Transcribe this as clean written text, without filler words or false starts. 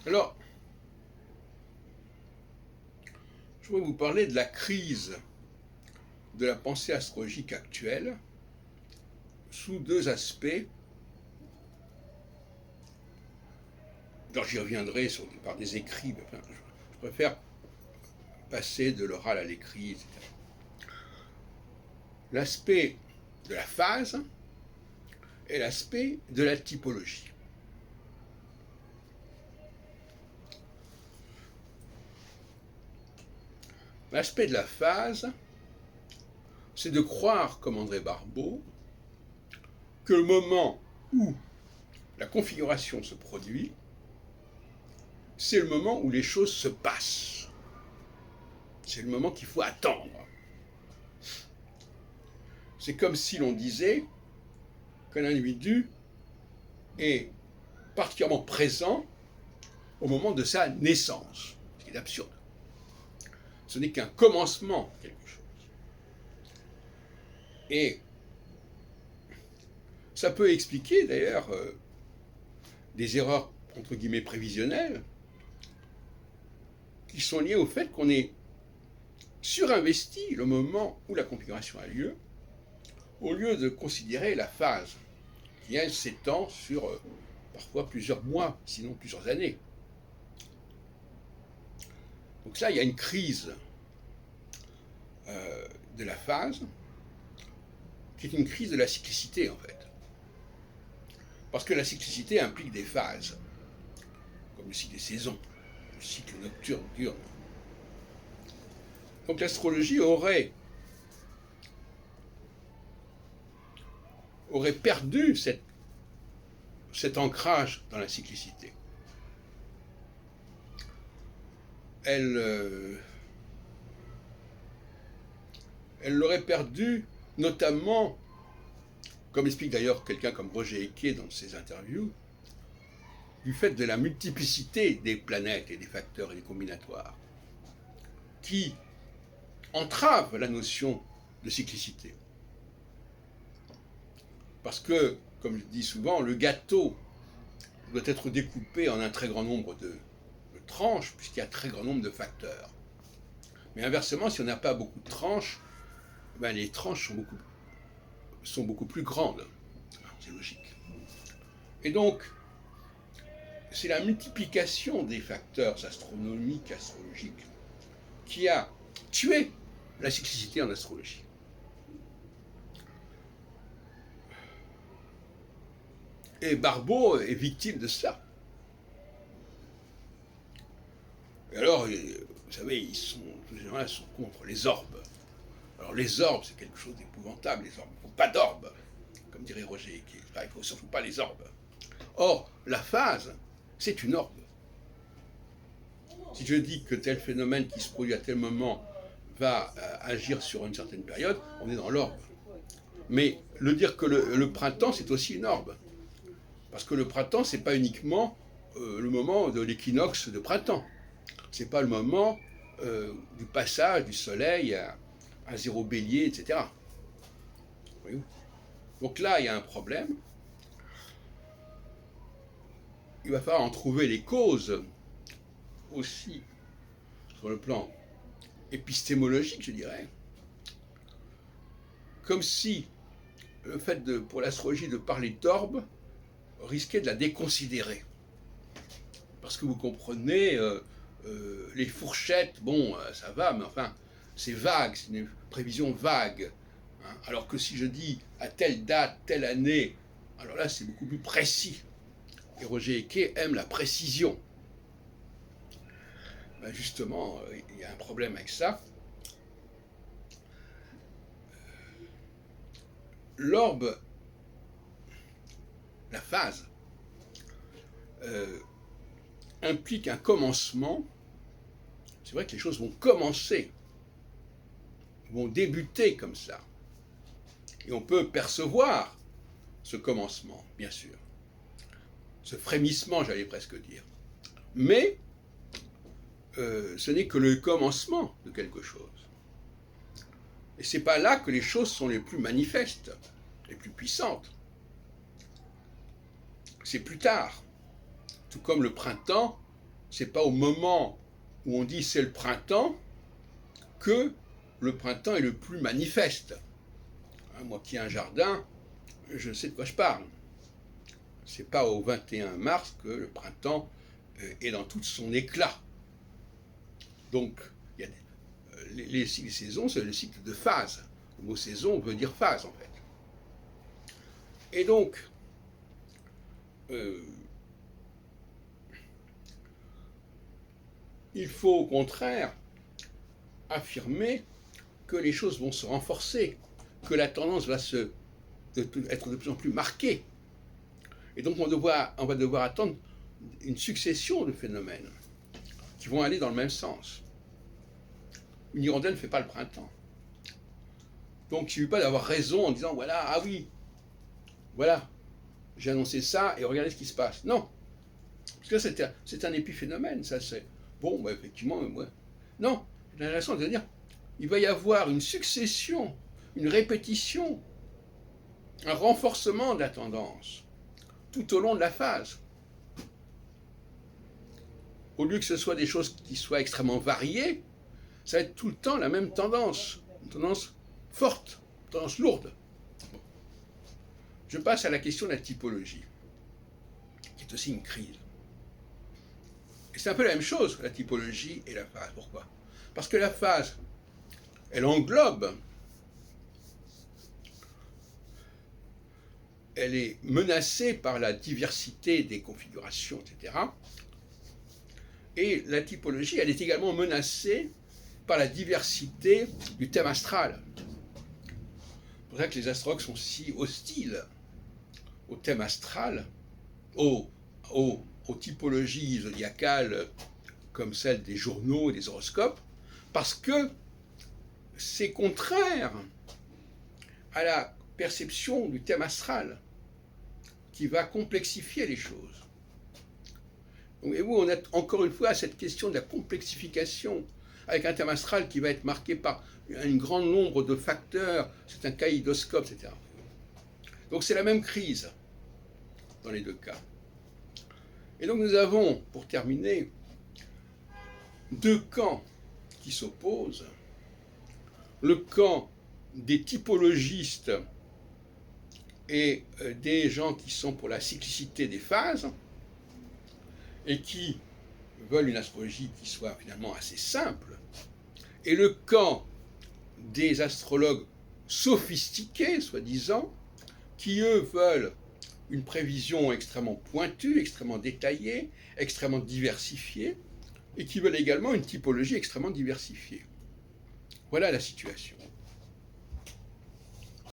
Alors, je voudrais vous parler de la crise de la pensée astrologique actuelle sous deux aspects. Alors j'y reviendrai par des écrits, mais enfin, je préfère passer de l'oral à l'écrit, etc. L'aspect de la phase et l'aspect de la typologie. L'aspect de la phase, c'est de croire, comme André Barbeau, que le moment où la configuration se produit, c'est le moment où les choses se passent. C'est le moment qu'il faut attendre. C'est comme si l'on disait qu'un individu est particulièrement présent au moment de sa naissance. Ce qui est absurde. Ce n'est qu'un commencement de quelque chose. Et ça peut expliquer d'ailleurs des erreurs entre guillemets prévisionnelles qui sont liées au fait qu'on est surinvesti le moment où la configuration a lieu, au lieu de considérer la phase qui, elle, s'étend sur parfois plusieurs mois, sinon plusieurs années. Donc là, il y a une crise de la phase qui est une crise de la cyclicité, en fait. Parce que la cyclicité implique des phases, comme le cycle des saisons, le cycle nocturne, diurne. Donc l'astrologie aurait perdu cet ancrage dans la cyclicité. Elle l'aurait perdu notamment, comme explique d'ailleurs quelqu'un comme Roger Eke dans ses interviews, du fait de la multiplicité des planètes et des facteurs et des combinatoires qui entravent la notion de cyclicité. Parce que, comme je dis souvent, le gâteau doit être découpé en un très grand nombre de tranches, puisqu'il y a un très grand nombre de facteurs. Mais inversement, si on n'a pas beaucoup de tranches, ben les tranches sont beaucoup plus grandes. C'est logique. Et donc, c'est la multiplication des facteurs astronomiques, astrologiques, qui a tué la cyclicité en astrologie. Et Barbeau est victime de cela. Et alors, vous savez, tous ces gens-là sont contre les orbes. Alors les orbes, c'est quelque chose d'épouvantable, les orbes. Il ne faut pas d'orbes, comme dirait Roger. Il ne faut surtout pas les orbes. Or, la phase, c'est une orbe. Si je dis que tel phénomène qui se produit à tel moment va agir sur une certaine période, on est dans l'orbe. Mais le dire que le printemps, c'est aussi une orbe. Parce que le printemps, c'est pas uniquement le moment de l'équinoxe de printemps. C'est pas le moment du passage du soleil à zéro bélier, etc. Voyez-vous. Donc là, il y a un problème. Il va falloir en trouver les causes aussi sur le plan épistémologique, je dirais. Comme si le fait pour l'astrologie de parler d'orbe risquait de la déconsidérer. Parce que vous comprenez, les fourchettes, bon, ça va, mais enfin, c'est vague, c'est une prévision vague. Hein. Alors que si je dis à telle date, telle année, alors là, c'est beaucoup plus précis. Et Roger Eke aime la précision. Ben justement, il y a un problème avec ça. L'orbe, la phase, implique un commencement. C'est vrai que les choses vont commencer, vont débuter comme ça. Et on peut percevoir ce commencement, bien sûr. Ce frémissement, j'allais presque dire. Mais ce n'est que le commencement de quelque chose. Et c'est pas là que les choses sont les plus manifestes, les plus puissantes. C'est plus tard. Tout comme le printemps c'est pas au moment où on dit c'est le printemps que le printemps est le plus manifeste. Hein, moi qui ai un jardin, je sais de quoi je parle. C'est pas au 21 mars que le printemps est dans tout son éclat. Donc, il y a les saisons, c'est le cycle de phase. Le mot saison veut dire phase, en fait. Et donc, il faut au contraire affirmer que les choses vont se renforcer, que la tendance va être de plus en plus marquée. Et donc on va devoir attendre une succession de phénomènes qui vont aller dans le même sens. Une hirondelle ne fait pas le printemps. Donc il ne suffit pas d'avoir raison en disant voilà, ah oui, voilà, j'ai annoncé ça et regardez ce qui se passe. Non, parce que c'est un épiphénomène, ça c'est bon, bah, effectivement, ouais. Non, j'ai l'impression de dire il va y avoir une succession, une répétition, un renforcement de la tendance tout au long de la phase. Au lieu que ce soit des choses qui soient extrêmement variées, ça va être tout le temps la même tendance, une tendance forte, une tendance lourde. Bon. Je passe à la question de la typologie, qui est aussi une crise. Et c'est un peu la même chose, la typologie et la phase. Pourquoi? Parce que la phase, elle englobe, elle est menacée par la diversité des configurations, etc. Et la typologie, elle est également menacée par la diversité du thème astral. C'est pour ça que les astrologues sont si hostiles au thème astral, aux typologies zodiacales comme celle des journaux et des horoscopes, parce que c'est contraire à la perception du thème astral qui va complexifier les choses. Et vous, on est encore une fois à cette question de la complexification, avec un thème astral qui va être marqué par un grand nombre de facteurs, c'est un kaléidoscope, etc. Donc c'est la même crise dans les deux cas. Et donc nous avons, pour terminer, deux camps qui s'opposent. Le camp des typologistes et des gens qui sont pour la cyclicité des phases et qui veulent une astrologie qui soit finalement assez simple, et le camp des astrologues sophistiqués, soi-disant, qui eux veulent une prévision extrêmement pointue, extrêmement détaillée, extrêmement diversifiée, et qui veulent également une typologie extrêmement diversifiée. Voilà la situation.